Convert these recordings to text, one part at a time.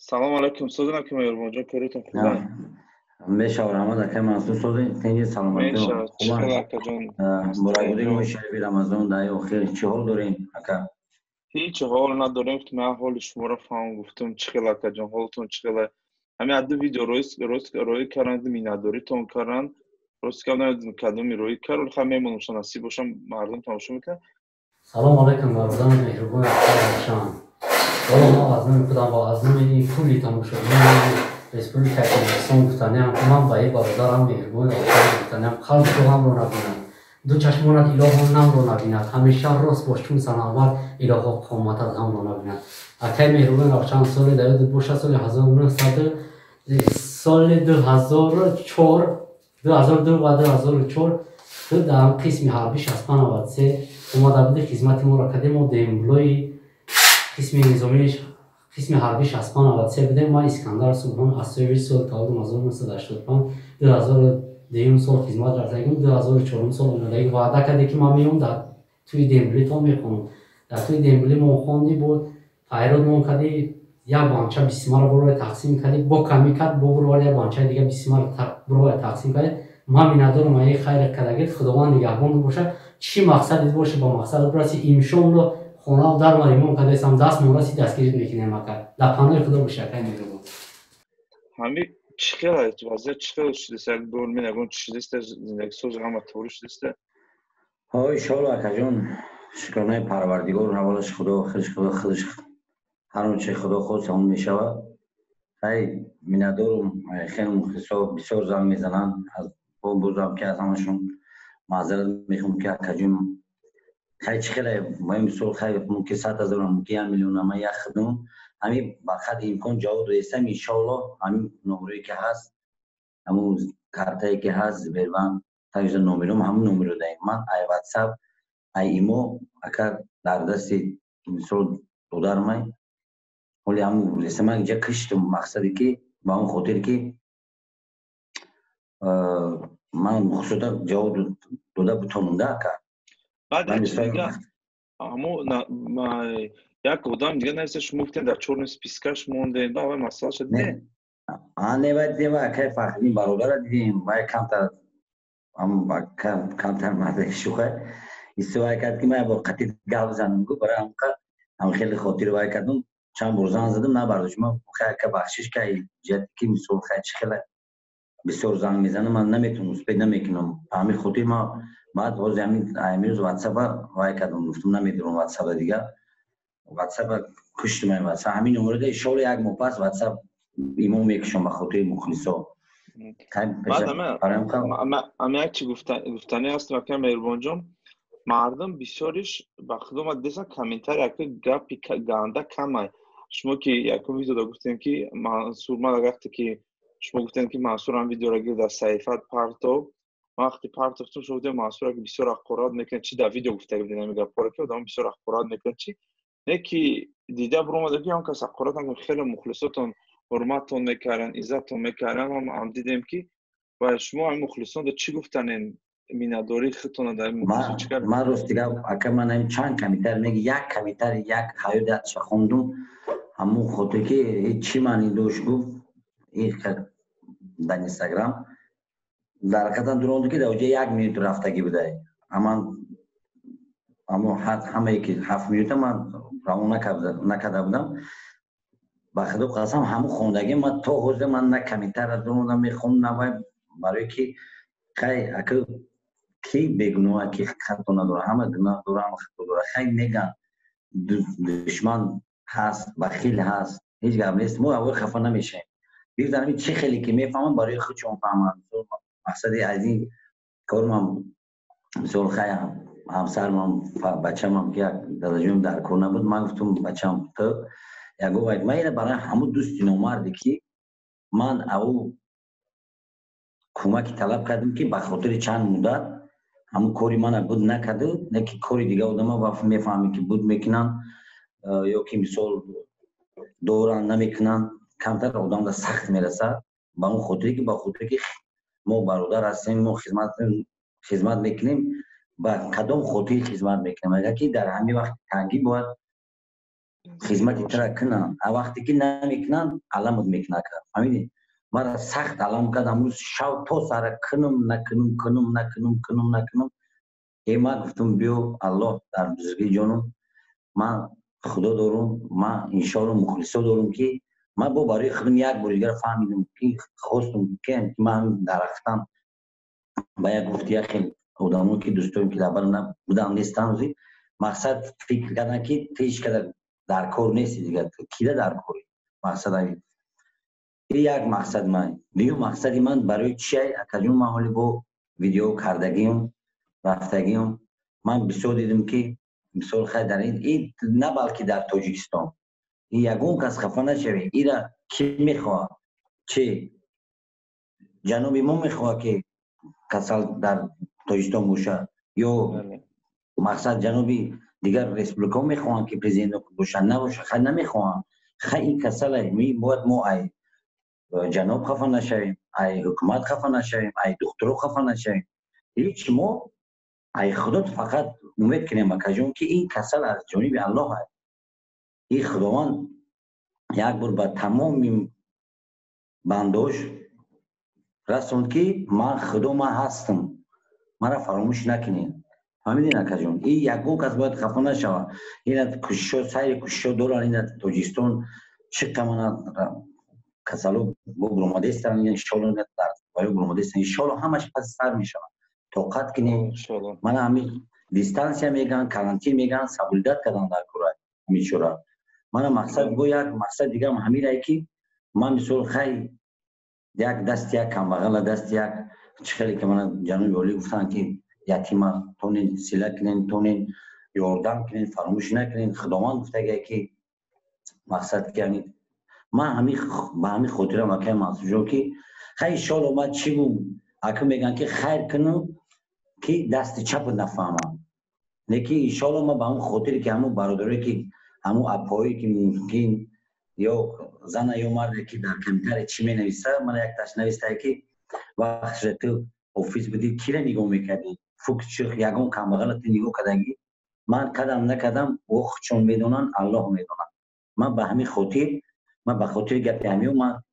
سلام علیکم سودنا که میرماجا کارتون خوبه؟ نه میشه رمضان که منصور سوزی تنجی سلامتی میشه خوبه. چخیل اکا جان برای ما استرینجو شب رمضان دای آخر چه حال دارین اکا؟ هیچ حال نداریم که من حال شما رو فهم گفتم چخیل اکا جان حالتون چخیله همین عدو ویدیو روی کردن می نداری تون کردن روز کردن کدومی روی کردن خواهی میمونم شناسی باشم مردم تماشا میکنن. سلام علیکم مردان مهربان احترام والله ما از نمی کدام با از نمی کلی تماشا رسپولیکا کردستان گفتنیم که من با یک برادرم مهربان احترام گفتنیم قلب تو هم رو نبینم دو چشمانت اله هم نم رو نبیند همیشه راست باش چون سناور اله ها قامتت هم رو نبیند اکی مهربان احترام سال داید باشه سال 1900 سال 2004 2002 و 2004 تو در قسم حربی 63 اومده بوده خدمت ما را کردیم ما دیمبلوی قسم نظامی قسم حربی 63 بودیم ما اسکندر سلطان از سرویس سال تا 1985 2002 سال خدمت رفتیم 2004 سال اومدیم وعده کردیم که ما میام در توی دیمبلی تو میخونم در توی دیمبلی ما خوندی بود پیرود ما کردی یک بانچه بیسیما را برای تقسیم کردی با کمی کرد با برای یک بانچه دیگه بیسیما را برای تقسیم کردی ما میندارم ما یک خیر کردگی خداوند نگهبان باشه چی مقصدی باشه با مقصد برسی امشون رو خونه در ما ایمان کده سم دست مورسی دستگیری میکنیم مکر در پناه خدا باشه که میگم همین چخیل وضعیت چخیل شده سر دور می نگون چیزی است زندگی سوز هم طوری شده است. های شالو اکا جون شکرانه پروردگار حوالش خدا خودش هر آنچه خدا خود اون میشود. خیلی میندارم خیلی مخلصا بسیار زنگ میزنن از با بزرگ که از همشون معذرت میخوام که اکا جون خیلی خیلی مهم سال خیلی ممکن 100,000 ممکن 1,000,000 اما یک خدمت همین بخاطر امکان جواب رسیدم ان شاء الله همین نمره که هست همون کارتایی که هست برام تاج نمرم همون نمره دادم من ای واتساپ ای ایمو اگر در دست مثال دادر من ولی همون رسیدم اینجا کشتم مقصدی که با اون خاطر که من مخصوصا جواب داده بتونم ده که بعد من چیز دیگه بسیار اما ما یک آدم دیگه نیستش گفتین در چهار پیسکش مونده با اول مسئله شد نه نه باید دیگه که فهمی برادر دیدیم باید کمتر هم کمتر مرد شوخه استوای کرد که من با قطعی گل بزنم گفت برای هم خیلی خاطر وای کردم چند بار زنگ زدم نه برداشت من خیلی که بخشش که جد که مثال خیلی بسیار زنگ میزنم من نمیتونم اسپید نمیکنم همین خاطر ما بعد باز همین امروز واتساپ وای کردم گفتم نمیدونم واتساپ دیگه واتساپ کشت من واتساپ همین نمره ده شغل یک ماه پس واتساپ ایمو میکشم به خاطر مخلصا بعد اما یک چی گفتنی هست و که مهربان جان مردم بسیارش به خودم دیدن کامنتر یک گپی گنده کمه شما که یک ویدیو گفتین که منصور ما وقتی که شما گفتین که منصور هم ویدیو را گرفت در صحیفه پارتو وقتی پارتو تو شده منصور که بسیار اخبارات میکنه چی در ویدیو گفته بودین نمیگه پاره که آدم بسیار اخبارات میکنه چی نه که دیده برام دیگه هم کس اخبارات هم خیلی مخلصاتون حرمتتون میکردن عزتتون میکردن هم دیدیم که و شما هم مخلصان چی گفتن مینداری خودتون در مخلص چیکار من راست دیگه اگه من این چند کمیتر میگه یک کمیتر یک حیات خوندم همون خاطر که هیچ چی من این دوش گفت این در اینستاگرام در حقیقتا دروند که در اونجا 1 منیت رفتگی بوده اما همه که 7 منیت من رامون نکرده بودم با خدا قسم همون خوندگی من تا حوزه من نه کمیتر دروند میخوندم برای که خیلی اگه کی بگنوه کی خطا نداره همه گناه داره همه خطا داره خیلی میگن دشمن هست بخیل هست هیچ گپ نیست ما اول خفه نمیشیم بیزنم چه خیلی که میفهمم برای خودشون فهمم مقصدی از این کار من مثال خیلی همسرم بچه‌م که داداجم در کار نبود من گفتم بچه‌م تو یگو باید من برای همون دوست نامردی که من او کمک طلب کردم که به خاطر چند مدت همون کاری من بود نکرده نه که کاری دیگه آدم ها میفهمی که بود میکنن یا که مثال دوران نمیکنن کمتر آدم را سخت میرسه با اون خاطری که با خاطری که ما برادر هستیم ما خدمت میکنیم با کدام خاطری خدمت میکنیم اگر که در همین وقت تنگی باید خدمتی ترا کنن وقتی که نمیکنن علامت میکنه همین مرا سخت علام کرد امروز شب تا سر کنم ما گفتم بیو الله در بزرگی جانم من خدا دارم من انشالله مخلصا دارم که من با برای خودم یک بار دیگر فهمیدم که خواستم که من درختم با یک گفتی خیلی آدمایی که دوستان که در بودن نیستن زی مقصد فکر کردن که تیش کرده در کار نیست دیگه کیده در کاری مقصد این یک مقصد من دیگه مقصدی من برای چیه اکنون من حالی با ویدیو کردگیم رفتگیم من بسیار دیدم که مثال خیلی در این نه بلکه در تاجیکستان این یگون کس خفه نشوی این را کی میخواه چه جنوبی ما میخواه که کسال در تاجیکستان باشه یا مقصد جنوبی دیگر ریسپبلیکا میخوان که پرزیدنت باشن نباشه خیلی نمیخوان خیلی کسال می باید ما ای جنوب خفه نشویم ای حکومت خفه نشویم ای دخترو خفه نشویم هیچ ما ای خودت فقط امید کنیم اکجون که این کسل از جانب الله هست این خداوند یک بار به تمام بنداش رسوند که من خدا من هستم مرا فراموش نکنین فهمیدین اکجون این یکو کس باید خفه نشوه این کشش سایر کشش دولار این تاجیکستان چه کمانه کسالو با گرومادیست دارن ان شاء الله در برای گرومادیست ان شاء الله همش پس سر میشن طاقت کنیم من همین دیستانس میگن کارانتین میگن سابلدت کردن در کره میشورا من مقصد گو یک مقصد دیگه هم همین است که من مثال خیلی یک دست یک کم بغل دست یک چخلی که من جنوب ولی گفتن که یتیم تونین سیلا کنین تونین یاردم کنین فراموش نکنین خداوند گفته که مقصد که من با همین خاطره مکه منصور که خیلی شال اومد چی بود اکو میگن که خیر کنم که دست چپ نفهمم لیکن ان شاء الله ما با اون خاطری که همون برادری که همون اپایی که ممکن یا زن یا مرد که در کمتر چی می نویسه من یک تاش نوشته که وقتی تو آفیس بودی کی را نگاه میکردی فوق چخ یگون کم بغلت نگاه کردی من قدم نکردم او چون میدونن الله میدونن من به همین خاطر من به خاطر گپ همیو من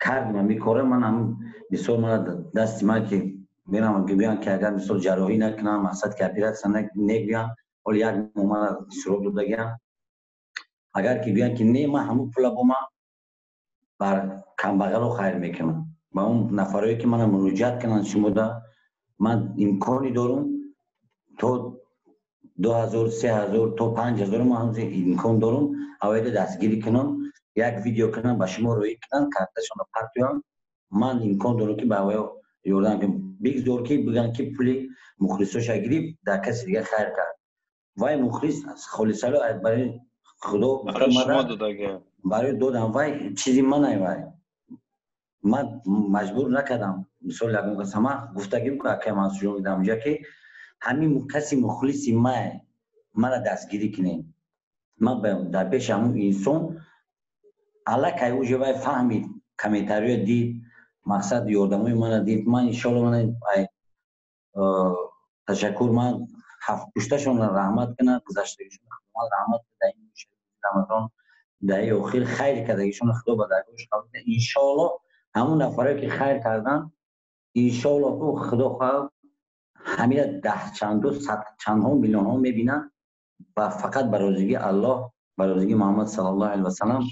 کردم میکردم من هم بسیار من دست ما که میرم که بیان که اگر مثلا جراحی نکنم مقصد که اپراسیون نگیرم ولی یک مومن سرود دادم اگر که بیان که نه من همون پول با من بر کم بغل خیر میکنم با اون نفرایی که من مراجعت کنن شما دا من امکانی دارم تو 2000 3000 تا 5000 ما هم امکان دارم اوایل دستگیری کنم یک ویدیو کنم با شما روی کنن کارتشون رو پرتیام من امکان دارم که با یوردن که بیگ دور که بگن که پولی مخلصش گریب در کسی دیگه خیر کرد وای مخلص خالصالو برای خدا برای شما دادگه برای دادم وای چیزی من وای من مجبور نکردم مثال لگم قسمه گفتگیم که من سوژه میدم اونجا که همین کسی مخلصی من دستگیری کنیم من در پیش همون انسان علاقه اوجه وای فهمید کمیتریو دید مقصد یادموی من دید من انشالله من تشکر من هفت پشتشون رحمت کنه گذشتگیشون خدا رحمت کنه رمضان دهه اخیر خیر کردگیشون خدا به درگاهش قبول کنه انشالله همون نفرایی که خیر کردن انشالله تو خدا خواهد همین ده چند و صد چند ها میلیون ها میبینن و فقط برازگی الله برازگی محمد صلی الله علیه و سلم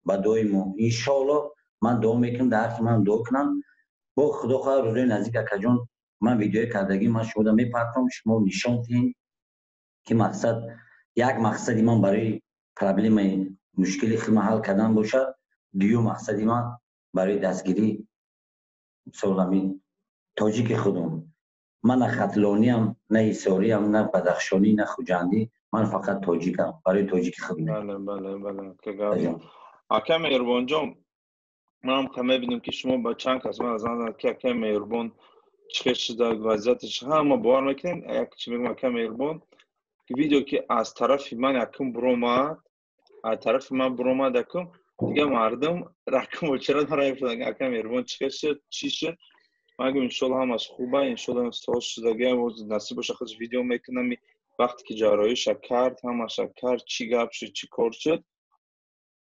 با دعای ما انشالله من دعا میکنم در حق من دعا کنم با خدا خواهد روزای نزدیک اکجان من ویدیو کردگی من شما میپرتم شما نشان دهین که مقصد یک مقصدی من برای پرابلم مشکلی خیلی حل کردن باشه دیو مقصدی من برای دستگیری سولمی تاجیک خودم من نه خطلانی هم نه ایساری هم نه بدخشانی نه خوجندی من فقط تاجیکم برای تاجیک خودم بله آقا مهربان جان من هم می‌بینم که شما با چند کس من از آن که مهربان چش در وضعیتش هم باور میکنین یک چی میگم که مهربان که ویدیو که از طرف من یکم بروماد از طرف من بروماد یکم دیگه مردم رقم چرا دارن شدن که مهربان چی شد من ان شاء الله همش خوبه ان شاء الله استاد شده و نصیب باشه خود ویدیو میکنم وقتی که جارایش کرد همش کرد چی گپ شد چی کار شد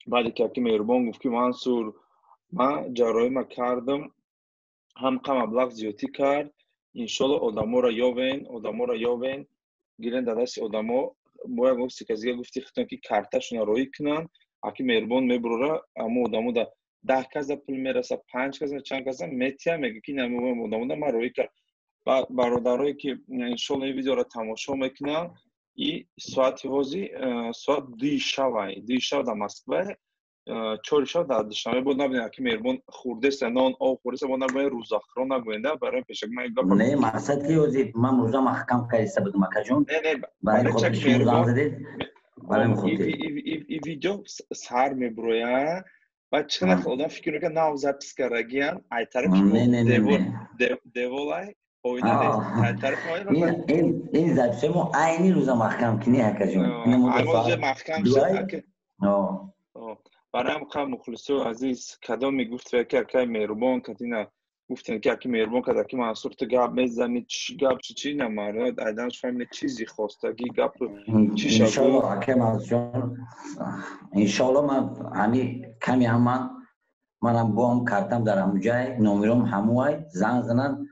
بعد که مهربان گفت که منصور من جارایی ما کردم هم مبلغ زیادی کرد انشالله آدما را یاوین گیرن در دست آدما باید گفتی که زیاد گفتی خطان که کارتشون روی کنن اکی مهربان میبره اما آدما در 10 کس پول میرسه 5 کس چند کس میتیا میگه که نمیگم آدما ما روی کرد برادرایی که انشالله این ویدیو را تماشا میکنن این ساعت هازی ساعت 2 شب در مسکو 4 شب در دوشنبه بود نبینه که مهربان خورده است نان آب خورده است بود نبینه روزاخرا نگوینده برای پیشک من نه مقصد که وزید من روزا محکم کریسته بودم اکا جون نه برای خود شما زن زدید برای خودت این ویدیو سر میبرویه و چند خودم فکر میکنه ناو زپس کرگیان ای طرف دیولای این زبسه مو اینی روزا محکم کنی اکا جون روزا محکم شد برای هم مخلصو عزیز کدام میگفت که مهربان کتینا گفتن که مهربان کدا که منصور تو گپ میزنی چی گپ چی نمارد آدمش فهمه چیزی خواسته کی گپ چی شد انشالله که منصور انشالله من همین کمی منم بام کارتم در همونجای نمرم هموای زنگ زنن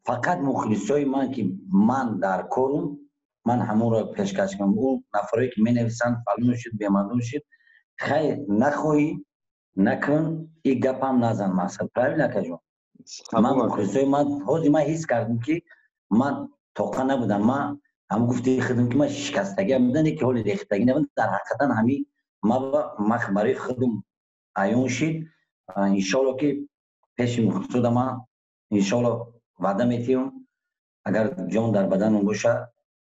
فقط مخلصای من که من در کارم من همون رو پیشکش کنم اون نفری که مینویسن فلان شد بیمارون شد خیر نخواهی نکن این گپ هم نزن مقصد پرایل نکجون من مخلصای من حاضی من حس کردم که من توقع نبودم من هم گفتی خودم که من شکستگی هم بودن که حال ریختگی نبود در حقیقتا همین ما برای خودم عیان شد انشالله که پیش مخلصای من انشالله وعده میتیم اگر جان در بدن باشه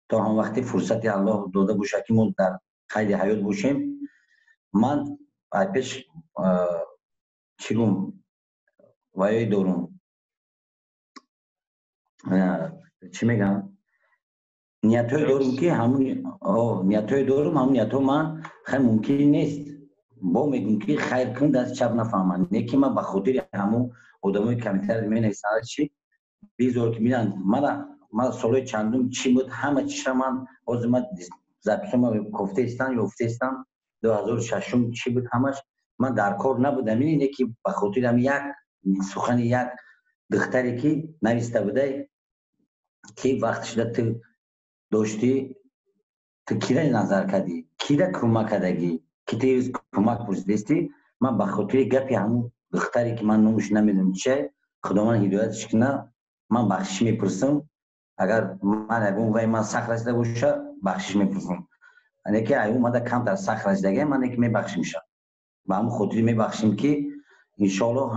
تا هم وقتی فرصتی الله داده باشه که ما در قید حیات باشیم من پیش چیگم وایای دارم چی میگم نیتای دارم که همون نیتای دارم همون نیتای من خیلی ممکن نیست با میگم که خیر کن دست چپ نفهمن نه که من به خاطر همون آدمای کمیتر مینویسن چی بیزور که میرن من سالای چندم چی بود همه چیش من آزمت زبسم کفته استن یا افته استن 2006 چی بود همش من در کار نبودم اینه که به خاطرم یک سخن یک دختری که نویسته بوده که وقتش تو داشتی تو کیره نظر کردی کیره کمک کردگی که تیز کمک پرسیدستی من به خاطر گپی همون دختری که من نموش نمیدونم چه خداوند هدایتش کنه من بخشش میپرسم اگر من اگه وای من سخت رسیده باشه بخشش میپرسم یعنی که ایو اومده کم در سخت رسیدگی من که میبخشیم شد با هم خودی میبخشیم که انشالله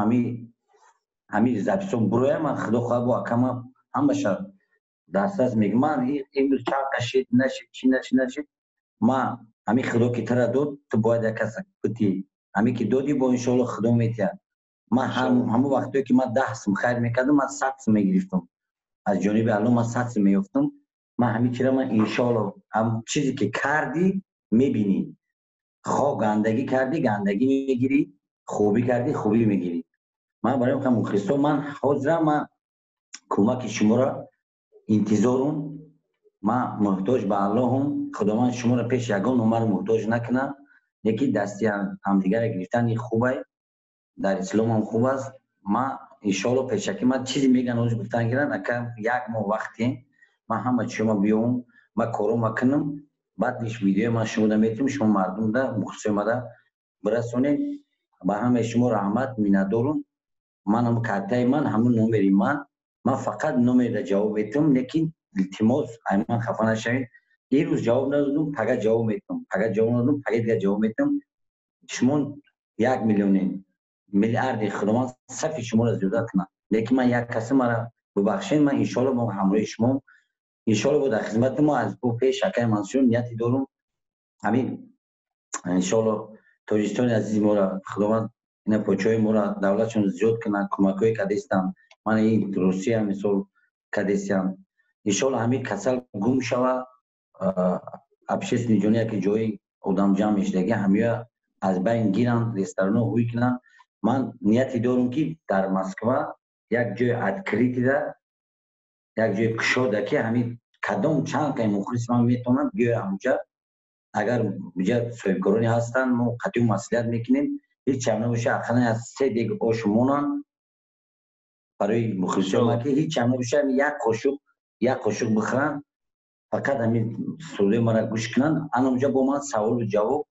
همین زبسون بروی من خدا خواه با کم هم بشه دسترس میگم من این چاپ کشید نشید چی نشید ما همین خدا که تر داد تو باید یک کس بودی همین که دادی با انشالله خدا میتید من همون وقتی که من 10 سم خیر میکردم من 100 سم میگرفتم از جانب الله من 100 سم میافتم من همین چیزا من انشالله هم چیزی که کردی میبینی خواه گندگی کردی گندگی میگیری خوبی کردی خوبی میگیری من برای مخلصا من حاضرم من کمک شما را انتظارم من محتاج به الله هم خداوند شما را پیش یگان نمبر محتاج نکنه یکی دستی هم دیگر گرفتن خوبه در اسلام هم خوب است ما انشالله پیشکی من چیزی میگن روز گفتن گیرن اگر یک ماه وقتی من همه شما بیام ما کارو میکنم بعدش ویدیو من شما میتونم شما مردم ده مخصوص ما برسونید با همه شما رحمت میندارم من هم کارتای من همون نمبر من فقط نمبر جواب میتونم لیکن التماس من خفه نشید یه روز جواب ندادم فقط جواب میتونم فقط جواب ندادم فقط دیگه جواب میتونم شما 1 میلیون میلیارد خدمات صفی شما را زیادت کنم لیکن من یک کسی مرا ببخشید من انشالله با همراه شما انشالله با در خدمت ما از بو پیش شکای منصور نیتی دارم همین انشالله تاجیکستان عزیز ما را خداوند اینا پوچای ما را دولتشون زیاد کنن کمکای کدیستم من این روسیه مثال کدیسم انشالله همین کسل گم شوه ابشش نیجونیه که جای آدم جمع میشدگی همه از بین گیرن رستوران هوی کنن من نیتی دارم که در مسکو یک جای ادکریتی ده یک جای کشاده که همین کدام چند که مخلص من میتونم بیایم اونجا اگر بجا صاحبکارانی هستن ما قطعی مسئولیت میکنیم هیچ هم نباشه اقلا از 3 دیگ آشمونان برای مخلص ما که هیچ هم نباشه یک قاشق بخورن فقط همین سوره ما را گوش کنن اونجا با من سوال و جواب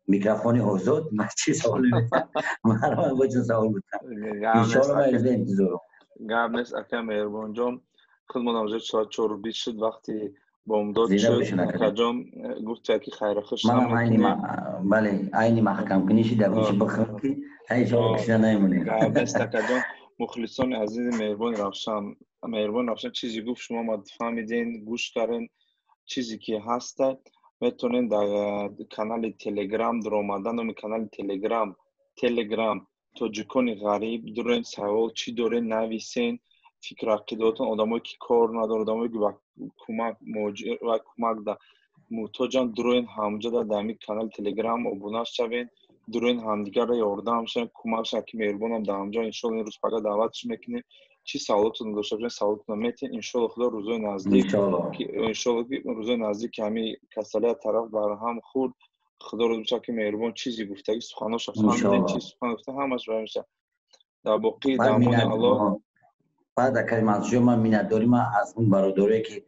میکروفون آزاد من چی سوال میکنم من با چه سوال بکنم انشاءالله من از انتظارم گاب نیست اکا مهربان جان خودمون آموزه ساعت 4:20 شد وقتی بامداد شد اکا جان گفت که خیر خوش بله عینی محکم کنیشی در اونچه بخورم که انشاءالله کشیده نیمونه گاب نیست اکا جان مخلصان عزیز مهربان رفشان چیزی گفت شما ما فهمیدین گوش کردین چیزی که هست میتونین در کانال تلگرام در اومدن و کانال تلگرام توجیکان غریب دارین سوال چی دارین نویسین فکر عقیداتون آدمایی که کار نداره آدمایی که کمک و کمک در محتاجن دارین همجا در دمی کانال تلگرام ابونه شوین دارین همدیگر را یاردم شن کمک شن که مهربانم در همجا انشالله این روز فقط دعوتش میکنیم چی سوالاتون داشته باشین سوالاتون میتین انشالله خدا روزای نزدیک انشالله روزای نزدیک که همین کسالیت طرف بر هم خورد خدا رو بچه که مهربان چیزی گفته که سخناش فهمیدین چی سخن گفته همش برای میشه در باقی دامان الله بعد اگر منظور من مینداری من از اون برادری که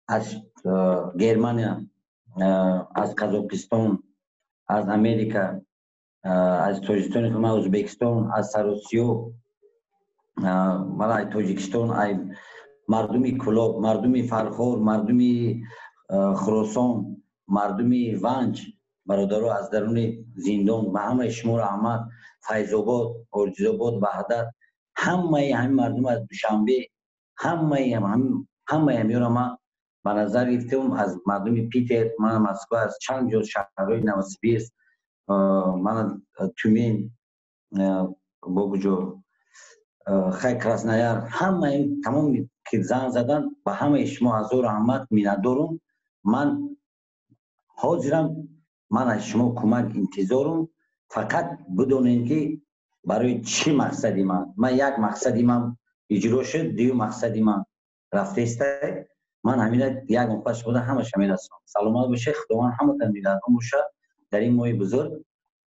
از گرمانیا از قزاقستان از امریکا از تاجیکستان که من ازبکستان از سروسیو مالا ای تاجیکستان ای مردمی کلاب مردمی فرخور مردمی خراسان مردمی ونج برادرها از درون زندان به همه شما رحمت فیض‌آباد ارجزآباد وحدت همه مردم از دوشنبه همه میرم من به نظر گرفتم از مردم پیتر من مسکو از چند جور شهرهای نوسیبیرسک من تومین بوگجو خیلی کراسنایر همه تمام که زنگ زدن به همه شما از رحمت میندارم من حاضرم من از شما کمک انتظارم فقط بدونین که برای چی مقصدی من یک مقصدی من اجرا شد دیو مقصدی من رفته است من همین یک مقصد بوده همش همین هستم سلامت باشه خداوند همتون نگهدار باشه در این ماه بزرگ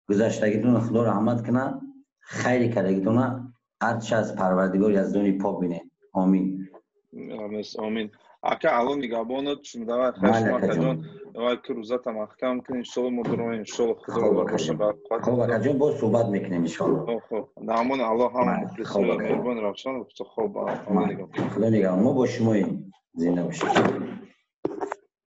گذشتگیتون خدا رحمت کنه خیلی کردگیتون هرچی از پروردگار یزدانی پاک بینه آمین آمین اکا الان نگهبانت شما دعوت خشم اکا جان دعوت که روزت محکم کنین انشالله مدرمان انشالله خدا رو باشه خوب اکا جان باز صحبت میکنیم انشالله خوب نامان الله هم مخلص مهربان رفشان خوب خدا نگهبان ما با شما زنده باشید